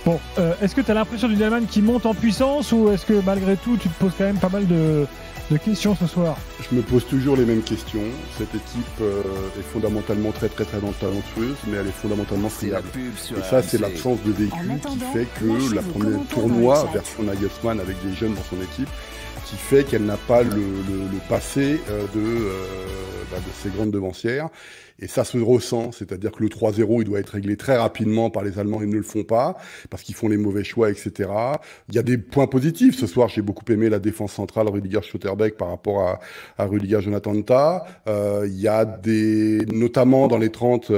Bon, est-ce que tu as l'impression d'une Allemagne qui monte en puissance ou est-ce que malgré tout tu te poses quand même pas mal de questions ce soir? Je me pose toujours les mêmes questions. Cette équipe est fondamentalement très talentueuse, mais elle est fondamentalement friable. Et ça, c'est l'absence de véhicule qui fait que la première tournoi version Nagelsmann avec des jeunes dans son équipe, qui fait qu'elle n'a pas le passé de ces grandes devancières. Et ça se ressent, c'est-à-dire que le 3-0, il doit être réglé très rapidement par les Allemands, ils ne le font pas, parce qu'ils font les mauvais choix, etc. Il y a des points positifs. Ce soir, j'ai beaucoup aimé la défense centrale Rüdiger Schlotterbeck par rapport à Rüdiger Jonathan Tah. Il y a notamment dans les 30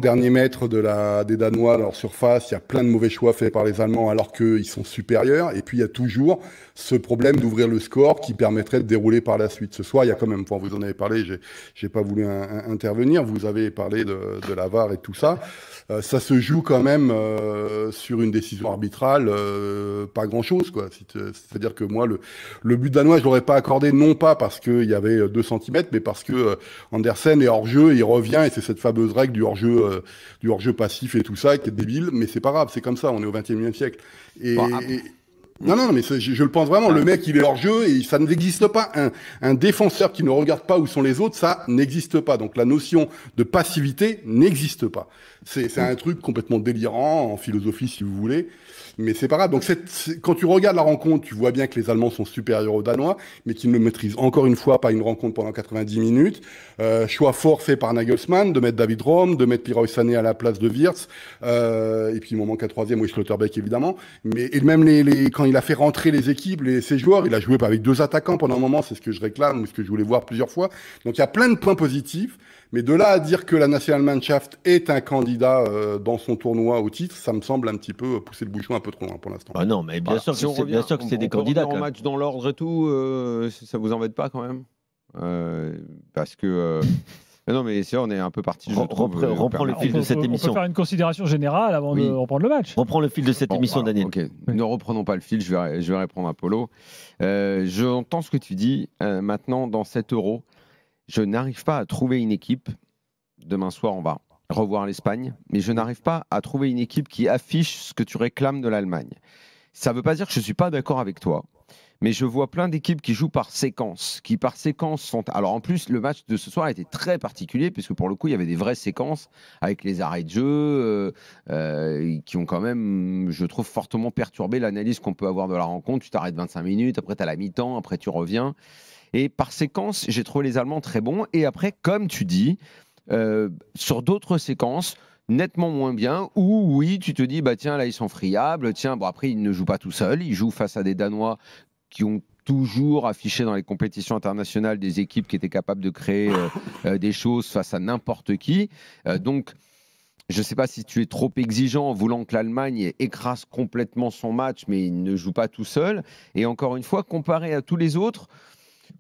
derniers mètres des Danois à leur surface, il y a plein de mauvais choix faits par les Allemands alors qu'ils sont supérieurs. Et puis, il y a toujours ce problème d'ouvrir le score qui permettrait de dérouler par la suite. Ce soir, il y a quand même, vous en avez parlé, j'ai pas voulu intervenir, vous avez parlé de la VAR et tout ça. Ça se joue quand même sur une décision arbitrale, pas grand-chose, quoi. C'est-à-dire que moi, le but danois, je l'aurais pas accordé, non pas parce qu'il y avait 2 centimètres, mais parce que Andersen est hors-jeu, il revient, et c'est cette fameuse règle du hors-jeu passif et tout ça, qui est débile, mais c'est pas grave, c'est comme ça, on est au XXIe siècle. Non, mais je le pense vraiment. Le mec, il est hors jeu et ça n'existe pas. Un défenseur qui ne regarde pas où sont les autres, ça n'existe pas. Donc la notion de passivité n'existe pas. C'est un truc complètement délirant en philosophie, si vous voulez. Mais c'est pas grave. Donc quand tu regardes la rencontre, tu vois bien que les Allemands sont supérieurs aux Danois, mais qu'ils ne maîtrisent encore une fois pas une rencontre pendant 90 minutes. Choix fort fait par Nagelsmann de mettre David Raum, de mettre Leroy Sané à la place de Wirtz. Et puis il m'en manque un troisième, oui, Schlotterbeck évidemment. Et même quand il a fait rentrer les équipes, ses joueurs, il a joué avec 2 attaquants pendant un moment. C'est ce que je réclame, ce que je voulais voir plusieurs fois. Donc il y a plein de points positifs. Mais de là à dire que la Nationalmannschaft est un candidat dans son tournoi au titre, ça me semble un petit peu pousser le bouchon un peu trop loin pour l'instant. Ah non, mais bien sûr que c'est des candidats. En match dans l'ordre et tout, ça vous embête pas quand même parce que non, mais c'est vrai, on est un peu parti. Reprends le fil de cette émission. On peut faire une considération générale avant de reprendre le match. Reprends le fil de cette émission, voilà, Daniel. Ok, ne reprenons pas le fil, je vais répondre à Polo. J'entends ce que tu dis. Maintenant, dans 7 euros, je n'arrive pas à trouver une équipe. Demain soir, on va revoir l'Espagne, mais je n'arrive pas à trouver une équipe qui affiche ce que tu réclames de l'Allemagne. Ça ne veut pas dire que je ne suis pas d'accord avec toi. Mais je vois plein d'équipes qui jouent par séquence, qui par séquence sont... Alors en plus, le match de ce soir a été très particulier, puisque pour le coup, il y avait des vraies séquences avec les arrêts de jeu qui ont quand même, je trouve, fortement perturbé l'analyse qu'on peut avoir de la rencontre. Tu t'arrêtes 25 minutes, après tu as la mi-temps, après tu reviens. Et par séquence, j'ai trouvé les Allemands très bons. Et après, comme tu dis, sur d'autres séquences, nettement moins bien, où oui, tu te dis, bah tiens, là, ils sont friables. Tiens, bon, après, ils ne jouent pas tout seuls. Ils jouent face à des Danois qui ont toujours affiché dans les compétitions internationales des équipes qui étaient capables de créer des choses face à n'importe qui. Donc, je ne sais pas si tu es trop exigeant en voulant que l'Allemagne écrase complètement son match, mais il ne joue pas tout seul. Et encore une fois, comparé à tous les autres,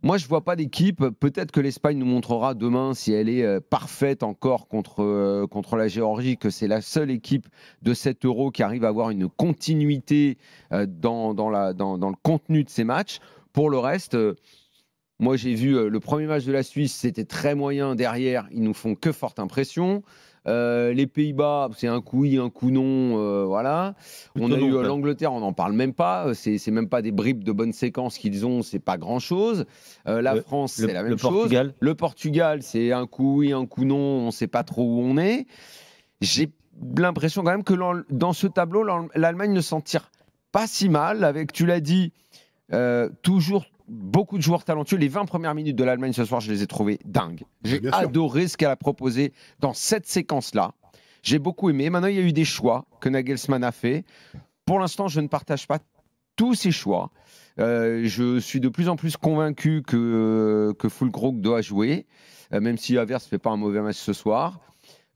moi, je ne vois pas d'équipe. Peut-être que l'Espagne nous montrera demain, si elle est parfaite encore contre la Géorgie, que c'est la seule équipe de 7 euros qui arrive à avoir une continuité dans le contenu de ses matchs. Pour le reste, moi, j'ai vu le premier match de la Suisse, c'était très moyen derrière. Ils nous font que forte impression. Les Pays-Bas, c'est un coup oui, un coup non, voilà. On a eu l'Angleterre, on n'en parle même pas. C'est même pas des bribes de bonnes séquences qu'ils ont, c'est pas grand-chose. La France, c'est la même chose. Le Portugal, c'est un coup oui, un coup non, on sait pas trop où on est. J'ai l'impression quand même que dans ce tableau, l'Allemagne ne s'en tire pas si mal, avec, tu l'as dit, toujours beaucoup de joueurs talentueux. Les 20 premières minutes de l'Allemagne ce soir, je les ai trouvées dingues. J'ai adoré ce qu'elle a proposé dans cette séquence-là. J'ai beaucoup aimé. Maintenant, il y a eu des choix que Nagelsmann a fait. Pour l'instant, je ne partage pas tous ces choix. Je suis de plus en plus convaincu que Füllkrug doit jouer, même si Havertz ne fait pas un mauvais match ce soir.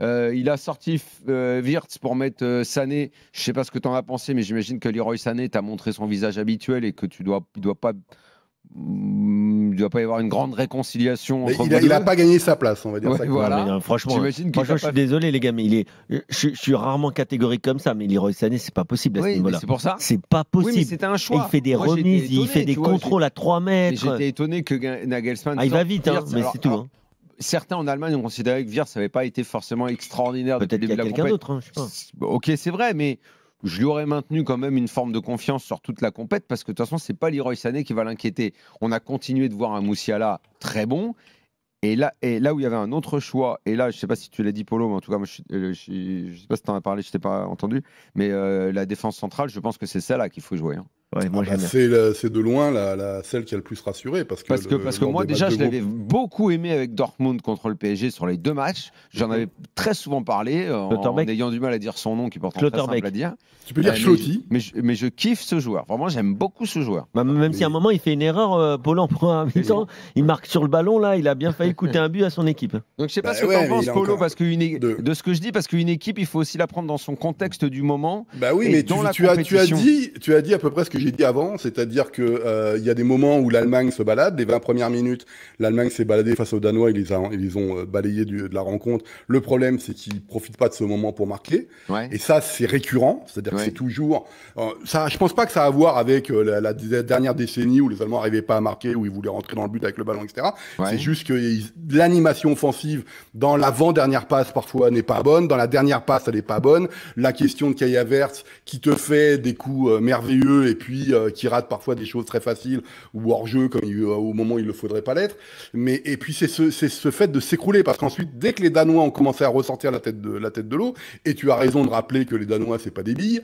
Il a sorti Wirtz pour mettre Sané. Je ne sais pas ce que tu en as pensé, mais j'imagine que Leroy Sané t'a montré son visage habituel et que il ne doit pas y avoir une grande réconciliation entre il n'a pas gagné sa place, on va dire ça. Voilà. Non, franchement, je suis désolé, les gars, mais je suis rarement catégorique comme ça, mais Leroy Sané, c'est pas possible à ce niveau-là. C'est pour ça. C'est pas possible. Oui, mais c'était un choix. Et il fait des remises, il fait des contrôles à 3 mètres. J'étais étonné que Nagelsmann. Il va vite, mais c'est tout. Certains en Allemagne ont considéré que Wirtz n'avait pas été forcément extraordinaire. Peut-être qu'il y a quelqu'un d'autre, je sais pas. Ok, c'est vrai, mais je lui aurais maintenu quand même une forme de confiance sur toute la compète parce que de toute façon, c'est pas Leroy Sané qui va l'inquiéter. On a continué de voir un Moussiala très bon. Et là où il y avait un autre choix, et là, je ne sais pas si tu l'as dit, Polo, mais en tout cas, moi, je ne sais pas si tu en as parlé, je ne t'ai pas entendu, mais la défense centrale, je pense que c'est celle-là qu'il faut jouer. Hein. Ouais, moi, c'est de loin celle qui a le plus rassuré. Parce que moi, déjà, je l'avais beaucoup aimé avec Dortmund contre le PSG sur les 2 matchs. J'en avais très souvent parlé, en ayant du mal à dire son nom, qui porte très simple à dire. Tu peux dire Schlotti. Mais je kiffe ce joueur. Vraiment, j'aime beaucoup ce joueur. Même si à un moment, il fait une erreur, Polo, en première mi-temps, il marque sur le ballon, là, il a bien failli coûter un but à son équipe. Donc, je ne sais pas ce que tu en penses, Polo, de ce que je dis, parce qu'une équipe, il faut aussi la prendre dans son contexte du moment. Bah oui, mais tu as dit à peu près ce que j'ai dit avant, c'est-à-dire que y a des moments où l'Allemagne se balade, les 20 premières minutes, l'Allemagne s'est baladée face aux Danois, ils les ont balayés de la rencontre. Le problème, c'est qu'ils profitent pas de ce moment pour marquer. Ouais. Et ça, c'est récurrent, c'est-à-dire que c'est toujours. Ça, je pense pas que ça a à voir avec la dernière décennie où les Allemands n'arrivaient pas à marquer, où ils voulaient rentrer dans le but avec le ballon, etc. Ouais. C'est juste que l'animation offensive dans l'avant-dernière passe parfois n'est pas bonne, dans la dernière passe elle n'est pas bonne. La question de Kai Havertz qui te fait des coups merveilleux et puis qui rate parfois des choses très faciles ou hors jeu comme au moment où il ne faudrait pas l'être. Et puis c'est ce fait de s'écrouler parce qu'ensuite dès que les Danois ont commencé à ressortir la tête de l'eau, et tu as raison de rappeler que les Danois c'est pas des billes,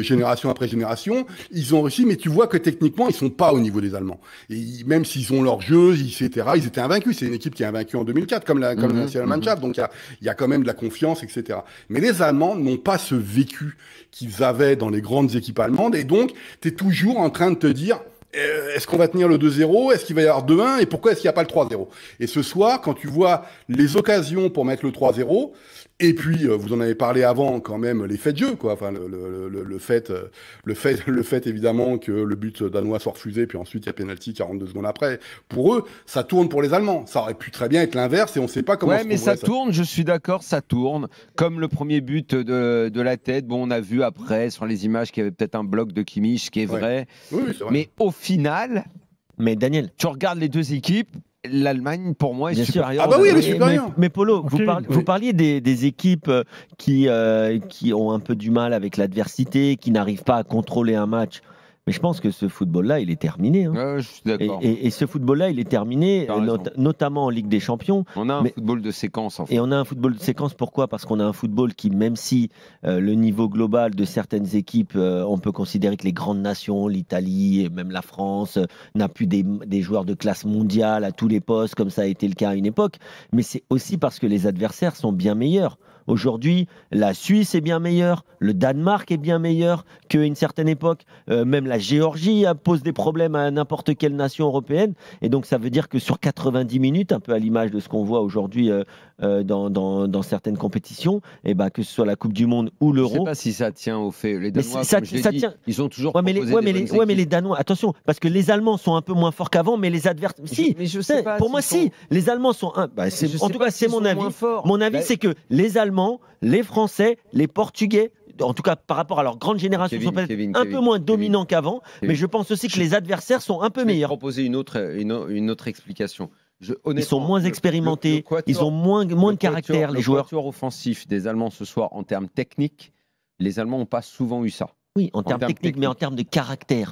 génération après génération, ils ont réussi, mais tu vois que techniquement ils sont pas au niveau des Allemands. Et même s'ils ont leur jeu, etc., ils étaient invaincus. C'est une équipe qui est invaincue en 2004 comme la Nationalmannschaft, donc il y a quand même de la confiance, etc. Mais les Allemands n'ont pas ce vécu qu'ils avaient dans les grandes équipes allemandes, et donc tu es toujours en train de te dire est-ce qu'on va tenir le 2-0, est-ce qu'il va y avoir 2-1 et pourquoi est-ce qu'il n'y a pas le 3-0. Et ce soir, quand tu vois les occasions pour mettre le 3-0, et puis vous en avez parlé avant quand même, les faits de jeu, quoi. Enfin le fait évidemment que le but danois soit refusé, puis ensuite il y a penalty 42 secondes après. Pour eux, ça tourne pour les Allemands. Ça aurait pu très bien être l'inverse et on ne sait pas comment. Ouais, mais ça tourne. Je suis d'accord, ça tourne. Comme le premier but de la tête. Bon, on a vu après sur les images qu'il y avait peut-être un bloc de Kimmich, qui est vrai. Oui, c'est vrai. Mais au final, Daniel, tu regardes les deux équipes. L'Allemagne, pour moi, est supérieure. Ah bah oui, elle est supérieure. Mais Polo, vous parliez des équipes qui ont un peu du mal avec l'adversité, qui n'arrivent pas à contrôler un match. Mais je pense que ce football-là, il est terminé. Hein. Ouais, je suis d'accord. Et ce football-là, il est terminé, notamment en Ligue des Champions. On a un football de séquence, en fait. Et on a un football de séquence, pourquoi ? Parce qu'on a un football qui, même si le niveau global de certaines équipes, on peut considérer que les grandes nations, l'Italie et même la France, n'a plus des joueurs de classe mondiale à tous les postes, comme ça a été le cas à une époque. Mais c'est aussi parce que les adversaires sont bien meilleurs. Aujourd'hui, la Suisse est bien meilleure, le Danemark est bien meilleur qu'à une certaine époque. Même la Géorgie pose des problèmes à n'importe quelle nation européenne. Et donc, ça veut dire que sur 90 minutes, un peu à l'image de ce qu'on voit aujourd'hui dans certaines compétitions, et que ce soit la Coupe du Monde ou l'Euro. Je ne sais pas si ça tient au fait. Les Danois, ils ont toujours mais les Danois, attention, parce que les Allemands sont un peu moins forts qu'avant, mais les adversaires... je sais pas. Pour moi, si. Les Allemands sont... en tout cas, c'est mon avis. Mon avis, c'est que les Allemands, les Français, les Portugais, en tout cas par rapport à leur grande génération, sont peut-être un peu moins dominants qu'avant, mais je pense aussi que les adversaires sont un peu meilleurs. Je vais proposer une autre explication. Ils sont moins expérimentés, ils ont moins de caractère, les joueurs. Le quatuor offensif des Allemands ce soir, en termes techniques, les Allemands n'ont pas souvent eu ça. Oui, en termes techniques, mais en termes de caractère.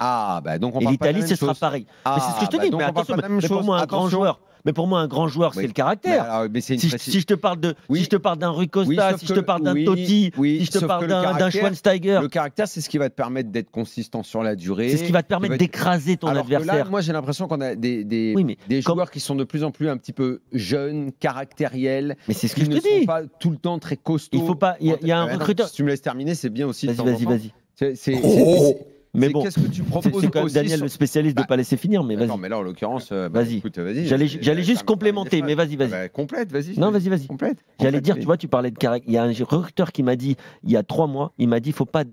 Donc on et l'Italie, ce sera pareil. Mais c'est ce que je te dis, mais attention, pour moi, un grand joueur... Mais pour moi, un grand joueur, c'est le caractère. Si je te parle d'un Rui Costa, si je te parle d'un Totti, si je te parle d'un Schweinsteiger. Le caractère, c'est ce qui va te permettre d'être consistant sur la durée. C'est ce qui va te permettre d'écraser ton adversaire. Là, moi, j'ai l'impression qu'on a des joueurs qui sont de plus en plus un petit peu jeunes, caractériels. Mais c'est ce que je te dis. Qui ne sont pas tout le temps très costauds. Il faut pas. Il y a un recruteur. Si tu me laisses terminer, c'est bien aussi. Vas-y. Mais bon, qu'est-ce que tu proposes c'est quand même Daniel le spécialiste de ne pas laisser finir, mais vas-y. Non, mais là, en l'occurrence, vas-y. J'allais juste complémenter, mais vas-y. Complète, vas-y. Non, vas-y. Complète. J'allais dire, tu vois, tu parlais de caractère. Il y a un recruteur qui m'a dit, il y a 3 mois, il m'a dit, faut pas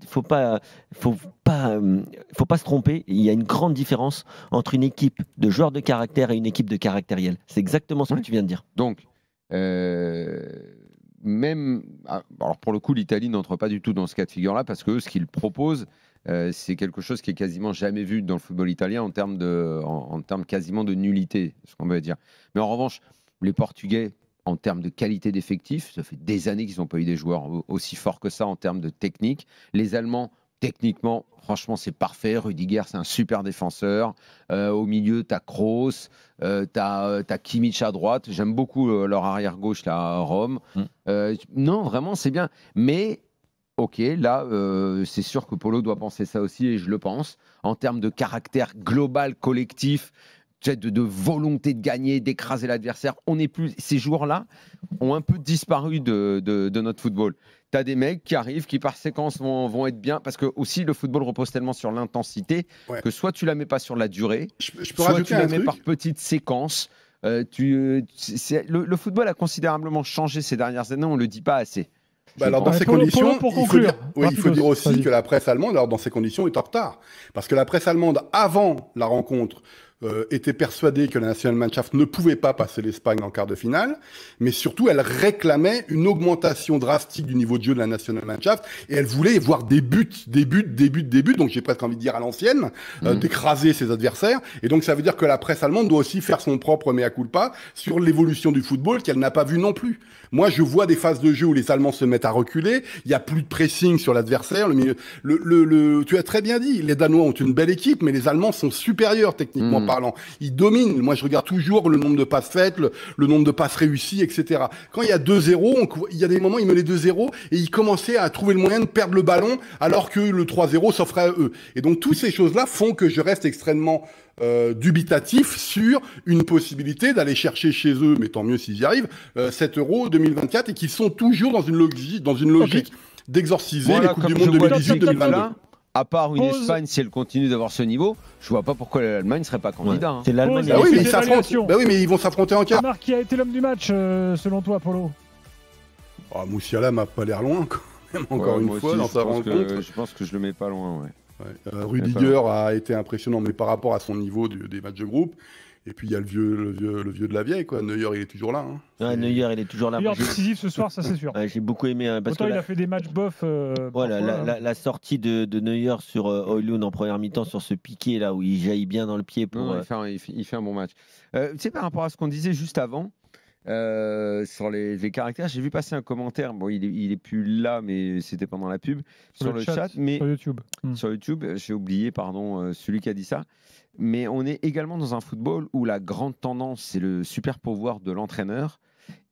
se tromper. Il y a une grande différence entre une équipe de joueurs de caractère et une équipe de caractériel. C'est exactement ce que tu viens de dire. Donc, même, alors pour le coup, l'Italie n'entre pas du tout dans ce cas de figure-là parce que eux, ce qu'ils proposent, c'est quelque chose qui est quasiment jamais vu dans le football italien en termes quasiment de nullité, ce qu'on veut dire. Mais en revanche, les Portugais, en termes de qualité d'effectif. Ça fait des années qu'ils n'ont pas eu des joueurs aussi forts que ça en termes de technique. Les Allemands, techniquement, franchement, c'est parfait. Rudiger, c'est un super défenseur. Au milieu, tu as Kroos, tu as Kimmich à droite. J'aime beaucoup leur arrière-gauche là, à Rome. Non, vraiment, c'est bien. Mais, ok, là, c'est sûr que Polo doit penser ça aussi, et je le pense. En termes de caractère global, collectif, de volonté de gagner, d'écraser l'adversaire. On n'est plus. Ces joueurs-là ont un peu disparu de notre football. Tu as des mecs qui arrivent, qui par séquence vont être bien, parce que aussi le football repose tellement sur l'intensité que soit tu la mets pas sur la durée, soit tu la mets par petites séquences. Le football a considérablement changé ces dernières années, on le dit pas assez. Alors dans ces conditions, il faut dire aussi que la presse allemande, alors dans ces conditions, est en retard. Parce que la presse allemande, avant la rencontre, était persuadée que la Nationalmannschaft ne pouvait pas passer l'Espagne en quart de finale, mais surtout elle réclamait une augmentation drastique du niveau de jeu de la Nationalmannschaft, et elle voulait voir des buts, donc j'ai presque envie de dire à l'ancienne, d'écraser ses adversaires, et donc ça veut dire que la presse allemande doit aussi faire son propre mea culpa sur l'évolution du football qu'elle n'a pas vu non plus. Moi je vois des phases de jeu où les Allemands se mettent à reculer, il n'y a plus de pressing sur l'adversaire, tu as très bien dit, les Danois ont une belle équipe, mais les Allemands sont supérieurs techniquement parlant. Ils dominent. Moi, je regarde toujours le nombre de passes faites, le nombre de passes réussies, etc. Quand il y a 2-0, il y a des moments, ils menaient 2-0 et ils commençaient à trouver le moyen de perdre le ballon alors que le 3-0 s'offrait à eux. Et donc, toutes ces choses-là font que je reste extrêmement dubitatif sur une possibilité d'aller chercher chez eux, mais tant mieux s'ils y arrivent, 7 € 2024 et qu'ils sont toujours dans une logique d'exorciser les Coupes du Monde 2018-2022. À part une Espagne, si elle continue d'avoir ce niveau, je vois pas pourquoi l'Allemagne ne serait pas candidat. C'est l'Allemagne. Oui, mais ils s'affrontent. Oui, mais ils vont s'affronter en quart. Marc, qui a été l'homme du match, selon toi, Polo? Moussiala m'a pas l'air loin, quand même, encore une fois, dans sa rencontre. Je pense que je le mets pas loin, Rudiger a été impressionnant, mais par rapport à son niveau des matchs de groupe. Et puis il y a le vieux de la vieille, quoi. Neuer, il est toujours là. Neuer, il est toujours là. Neuer décisif ce soir, ça c'est sûr. J'ai beaucoup aimé. Parce Autant il a fait des matchs bof. Voilà, la sortie de Neuer sur Højlund en première mi-temps, sur ce piqué là où il jaillit bien dans le pied. Il fait un bon match. Tu sais, par rapport à ce qu'on disait juste avant, sur les caractères, j'ai vu passer un commentaire. Bon, il est plus là, mais c'était pendant la pub. Sur le chat, mais sur YouTube. Sur YouTube, j'ai oublié, celui qui a dit ça. Mais on est également dans un football où la grande tendance, c'est le super pouvoir de l'entraîneur.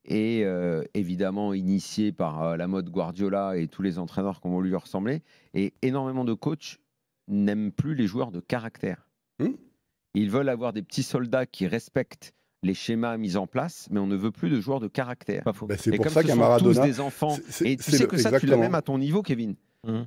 Et évidemment, initié par la mode Guardiola et tous les entraîneurs qui vont lui ressembler. Et énormément de coachs n'aiment plus les joueurs de caractère. Ils veulent avoir des petits soldats qui respectent les schémas mis en place, mais on ne veut plus de joueurs de caractère. C'est pour ça qu'un Maradona, tous des enfants. Et tu sais que ça, tu l'as même à ton niveau, Kevin.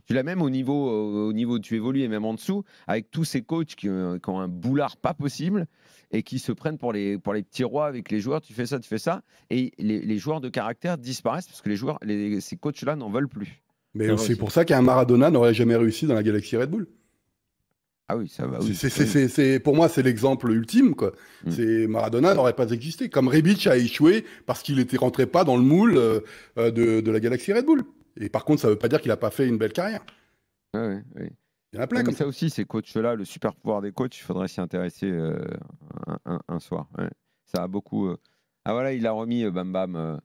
Tu l'as même au niveau où tu évolues et même en dessous, avec tous ces coachs qui ont un boulard pas possible et qui se prennent pour les petits rois avec les joueurs. Tu fais ça, et les joueurs de caractère disparaissent parce que ces coachs-là n'en veulent plus. Mais c'est pour ça qu'un Maradona n'aurait jamais réussi dans la galaxie Red Bull. Ah oui, ça va. Pour moi, c'est l'exemple ultime, quoi. Maradona n'aurait pas existé. Comme Rebic a échoué parce qu'il n'était rentré pas dans le moule de la galaxie Red Bull. Et par contre, ça ne veut pas dire qu'il n'a pas fait une belle carrière. Oui. Il y en a plein comme ça aussi, ces coachs-là, le super pouvoir des coachs, il faudrait s'y intéresser un soir. Ouais. Ça a beaucoup. Ah voilà, il a remis Bam Bam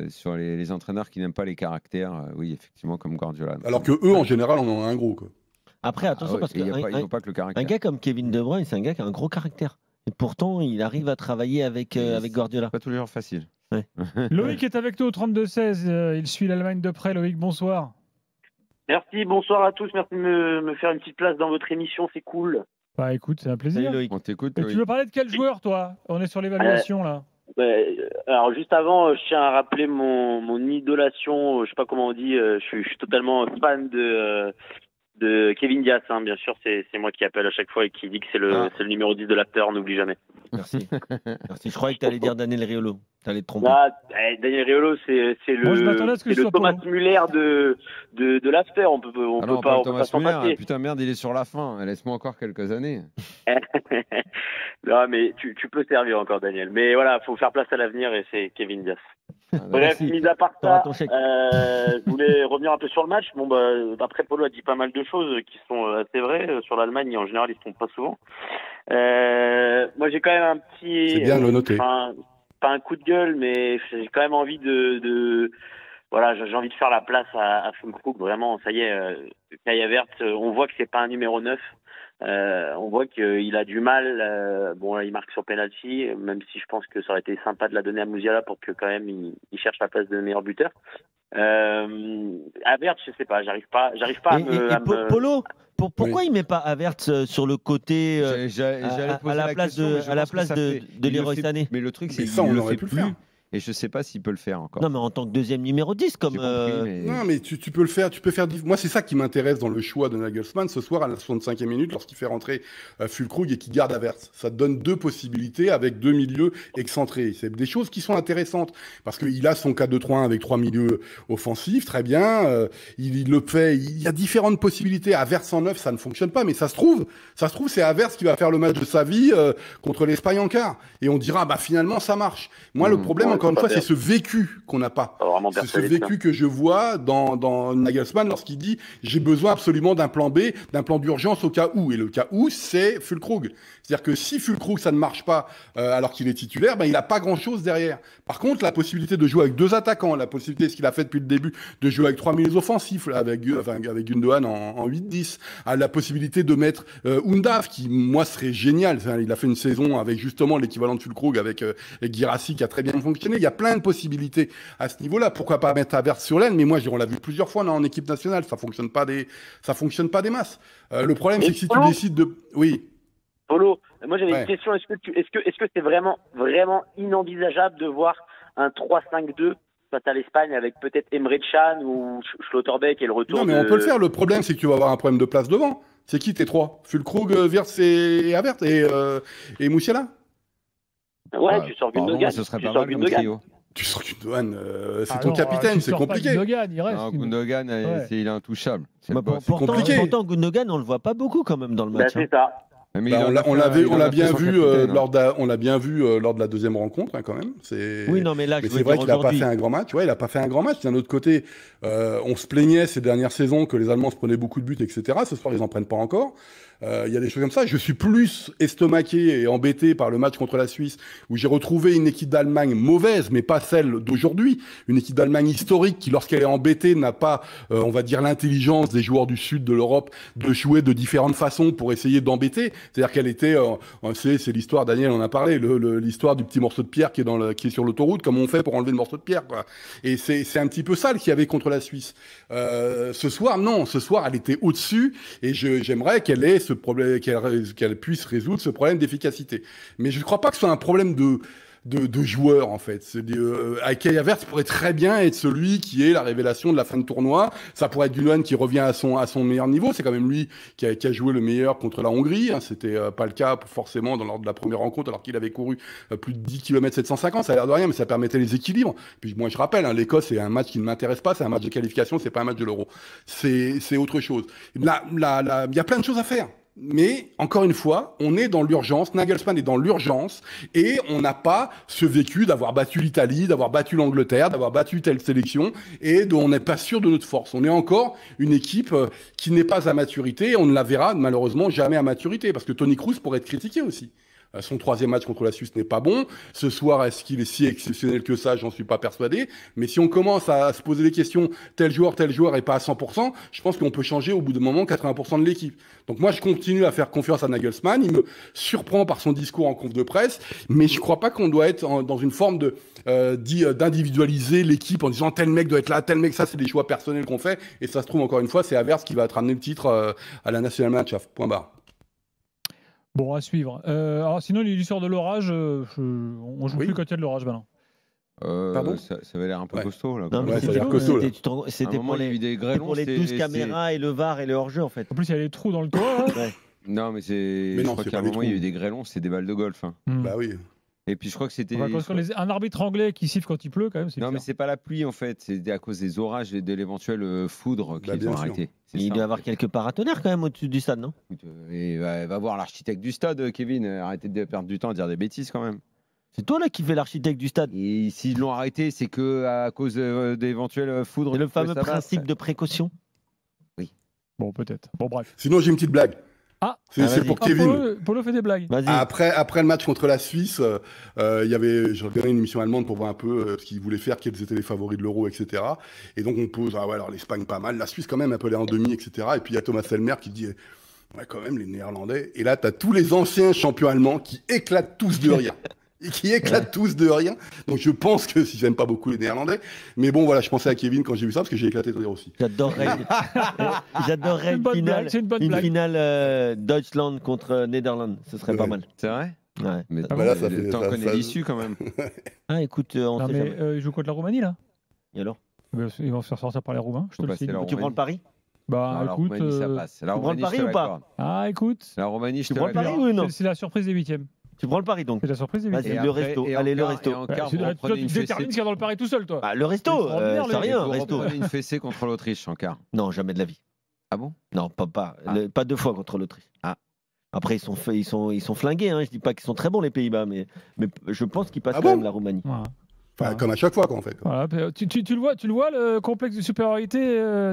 sur les entraîneurs qui n'aiment pas les caractères. Oui, effectivement, comme Guardiola. Alors que eux, en général, on en a un gros, quoi. Après, attention, parce qu'un gars comme Kevin De Bruyne, c'est un gars qui a un gros caractère. Et pourtant, il arrive à travailler avec Guardiola. Pas tous les jours facile. Ouais. Loïc est avec nous au 32-16. Il suit l'Allemagne de près. Loïc, bonsoir. Merci, bonsoir à tous. Merci de me faire une petite place dans votre émission. C'est cool. Bah écoute, c'est un plaisir. Salut, Loïc. On t'écoute. Tu veux parler de quel joueur, toi? On est sur l'évaluation, là. Alors juste avant, je tiens à rappeler mon idolation. Je sais pas comment on dit. Je suis totalement fan de Kevin Dias, bien sûr, c'est moi qui appelle à chaque fois et qui dit que c'est le numéro 10 de l'after, on n'oublie jamais. Merci. Je croyais que tu allais dire Daniel Riolo. Tu allais te tromper. Daniel Riolo, c'est le Thomas Müller de l'after. On peut pas s'en passer. Putain, merde, il est sur la fin. Laisse-moi encore quelques années. Non, mais tu peux servir encore, Daniel. Mais voilà, faut faire place à l'avenir et c'est Kevin Dias. Bref, mis à part ça, je voulais revenir un peu sur le match. Bon, après, Polo a dit pas mal de choses qui sont assez vraies. Sur l'Allemagne, en général, ils se trompent pas souvent. Moi, j'ai quand même un petit... C'est bien de le noter. pas un coup de gueule, mais j'ai quand même envie voilà, j'ai envie de faire la place à Füllkrug. Vraiment, ça y est, Kai Havertz, on voit que c'est pas un numéro 9. On voit qu'il a du mal. Bon, là, il marque sur penalty, même si je pense que ça aurait été sympa de la donner à Musiala pour que quand même il cherche la place de meilleur buteur. Havertz, je sais pas, j'arrive pas à me... Polo, pourquoi il met pas Havertz sur le côté à la place de Leroy Sané? Mais le truc, c'est ça, on qu'il le aurait fait pu le plus. faire. Et je sais pas s'il peut le faire encore. Non, mais en tant que deuxième numéro 10, comme. Non, mais tu peux le faire. Tu peux faire. Moi, c'est ça qui m'intéresse dans le choix de Nagelsmann ce soir à la 65e minute, lorsqu'il fait rentrer Füllkrug et qu'il garde Havertz. Ça te donne deux possibilités avec deux milieux excentrés. C'est des choses qui sont intéressantes parce qu'il a son 4-2-3-1 avec trois milieux offensifs, très bien. Il le fait. Il y a différentes possibilités. Havertz en 9, ça ne fonctionne pas, mais ça se trouve, c'est Havertz qui va faire le match de sa vie contre l'Espagne en quart. Et on dira, bah finalement, ça marche. Moi, le problème, encore une fois, c'est ce vécu qu'on n'a pas. C'est ce vécu que je vois dans Nagelsmann lorsqu'il dit j'ai besoin absolument d'un plan B, d'un plan d'urgence au cas où. Et le cas où, c'est Füllkrug. C'est-à-dire que si Füllkrug, ça ne marche pas alors qu'il est titulaire, ben, il n'a pas grand-chose derrière. Par contre, la possibilité de jouer avec deux attaquants, la possibilité, ce qu'il a fait depuis le début, de jouer avec trois milieux offensifs, avec Gundogan en 8-10, la possibilité de mettre Undav, qui, moi, serait génial. Il a fait une saison avec justement l'équivalent de Füllkrug, avec Guirassy, qui a très bien fonctionné. Il y a plein de possibilités à ce niveau-là. Pourquoi pas mettre Havertz sur l'aile? Mais moi, on l'a vu plusieurs fois en équipe nationale. Ça fonctionne pas des masses. Le problème, c'est que si tu décides de... Oui. Polo, moi j'avais une question. Est-ce que c'est vraiment inenvisageable de voir un 3-5-2 face à l'Espagne avec peut-être Emre Can ou Schlotterbeck et le retour? Non, mais on peut le faire. Le problème, c'est que tu vas avoir un problème de place devant. C'est qui tes trois? Füllkrug, Wirtz et Havertz et Musiala? Ouais, tu sors Gundogan. Ce serait pas mal comme trio. Tu sors Gundogan, c'est ton capitaine, c'est compliqué. Gundogan, il reste. Non, Gundogan, il est intouchable. C'est compliqué. Pourtant, Gundogan, on le voit pas beaucoup quand même dans le match. C'est ça. Mais on l'a bien vu lors de la deuxième rencontre quand même. Oui, non, mais là, c'est vrai qu'il n'a pas fait un grand match. Ouais, il a pas fait un grand match. D'un autre côté, on se plaignait ces dernières saisons que les Allemands se prenaient beaucoup de buts, etc. Ce soir, ils en prennent pas encore. Il y a des choses comme ça. Je suis plus estomaqué et embêté par le match contre la Suisse, où j'ai retrouvé une équipe d'Allemagne mauvaise, mais pas celle d'aujourd'hui. Une équipe d'Allemagne historique qui, lorsqu'elle est embêtée, n'a pas, on va dire, l'intelligence des joueurs du sud de l'Europe de jouer de différentes façons pour essayer d'embêter. C'est-à-dire qu'elle était, c'est l'histoire, Daniel en a parlé, l'histoire du petit morceau de pierre qui est sur l'autoroute, comme on fait pour enlever le morceau de pierre, quoi. Et c'est un petit peu ça qu'il y avait contre la Suisse. Ce soir, non. Ce soir, elle était au-dessus, et j'aimerais qu'elle ait ce problème, qu'elle puisse résoudre ce problème d'efficacité. Mais je ne crois pas que ce soit un problème de joueurs, en fait. Kai Havertz pourrait très bien être celui qui est la révélation de la fin de tournoi. Ça pourrait être Gundogan qui revient à son meilleur niveau. C'est quand même lui qui a joué le meilleur contre la Hongrie. C'était pas le cas forcément lors de la première rencontre, alors qu'il avait couru plus de 10 km 750. Ça a l'air de rien, mais ça permettait les équilibres. Puis moi, je rappelle, l'Écosse, c'est un match qui ne m'intéresse pas. C'est un match de qualification, c'est pas un match de l'Euro. C'est autre chose. Il y a plein de choses à faire. Mais, encore une fois, on est dans l'urgence, Nagelsmann est dans l'urgence, et on n'a pas ce vécu d'avoir battu l'Italie, d'avoir battu l'Angleterre, d'avoir battu telle sélection, et on n'est pas sûr de notre force. On est encore une équipe qui n'est pas à maturité, et on ne la verra malheureusement jamais à maturité, parce que Toni Kroos pourrait être critiqué aussi. Son troisième match contre la Suisse n'est pas bon. Ce soir, est-ce qu'il est si exceptionnel que ça? J'en suis pas persuadé. Mais si on commence à se poser des questions, tel joueur est pas à 100%, je pense qu'on peut changer au bout d'un moment 80% de l'équipe. Donc moi, je continue à faire confiance à Nagelsmann. Il me surprend par son discours en conf de presse, mais je crois pas qu'on doit être dans une forme d'individualiser l'équipe en disant tel mec doit être là, tel mec, ça c'est des choix personnels qu'on fait. Et ça se trouve, encore une fois, c'est Havertz qui va te ramener le titre à la National Match, point barre. Bon, à suivre. Alors sinon, l'histoire de l'orage, on joue plus quand il y a de l'orage maintenant. Ça avait l'air un peu costaud là. Non, ça a l'air costaud. C'était pour les 12 caméras et le VAR et le hors-jeu en fait. En plus, il y a les trous dans le toit. Ouais. Non, mais je crois qu'à un moment il y a eu des grêlons, c'était des balles de golf. Bah oui. Et puis je crois que c'était. Un arbitre anglais qui siffle quand il pleut, quand même. Non, mais c'est pas la pluie en fait, c'est à cause des orages et de l'éventuelle foudre qu'ils ont arrêté. Il doit y avoir quelques paratonnerres quand même au-dessus du stade, non? Et va voir l'architecte du stade, Kevin. Arrêtez de perdre du temps à dire des bêtises quand même. C'est toi là qui fais l'architecte du stade. Et s'ils l'ont arrêté, c'est que à cause d'éventuelles foudres. C'est le fameux principe de précaution. Oui. Bon, peut-être. Bon, bref. Sinon, j'ai une petite blague. C'est pour Kevin. Polo fait des blagues. Après le match contre la Suisse, j'ai regardé une émission allemande pour voir un peu ce qu'ils voulaient faire, quels étaient les favoris de l'Euro, etc. Et donc on pose, alors l'Espagne pas mal, la Suisse quand même un peu les en demi, etc. Et puis il y a Thomas Selmer qui dit, ouais quand même les Néerlandais. Et là t'as tous les anciens champions allemands qui éclatent tous de rire. Donc je pense que si j'aime pas beaucoup les Néerlandais, mais bon voilà, je pensais à Kevin quand j'ai vu ça parce que j'ai éclaté de rire aussi. J'adorerais une finale Deutschland contre Netherlands, ce serait pas mal. C'est vrai? Ouais. Mais t'en connais l'issue quand même. Ah écoute, on sait jamais. Ils jouent contre la Roumanie là. Et alors? Ils vont se faire sortir par les Roumains, je te le dis. Tu prends le pari? Bah non, écoute, la Roumanie, ça passe. Tu prends le pari ou pas? Ah écoute, la Roumanie, tu prends le pari ou non? C'est la surprise des huitièmes. Tu prends le pari donc? C'est la surprise des huitièmes. Vas-y, le resto. Allez, le resto. Tu détermines ce qu'il y a dans le pari tout seul, toi. Le resto, c'est rien. Resto. Une fessée contre l'Autriche en quart. Non, jamais de la vie. Ah bon? Non, pas 2 fois contre l'Autriche. Après, ils sont flingués. Hein. Je dis pas qu'ils sont très bons les Pays-Bas, mais je pense qu'ils passent quand même la Roumanie. Enfin, comme à chaque fois, quoi, en fait. Voilà, tu le vois, le complexe de supériorité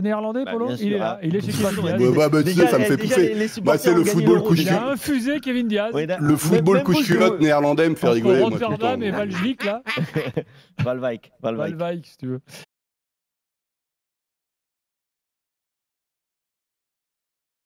néerlandais, Polo? Il est là, il est chez Kevin Diaz. Ça me fait pousser. C'est le football couche-culotte. Il a infusé Kevin Diaz. Le football couche-culotte néerlandais me fait rigoler. Rotterdam et Valjevic, là. Valwijk, si tu veux.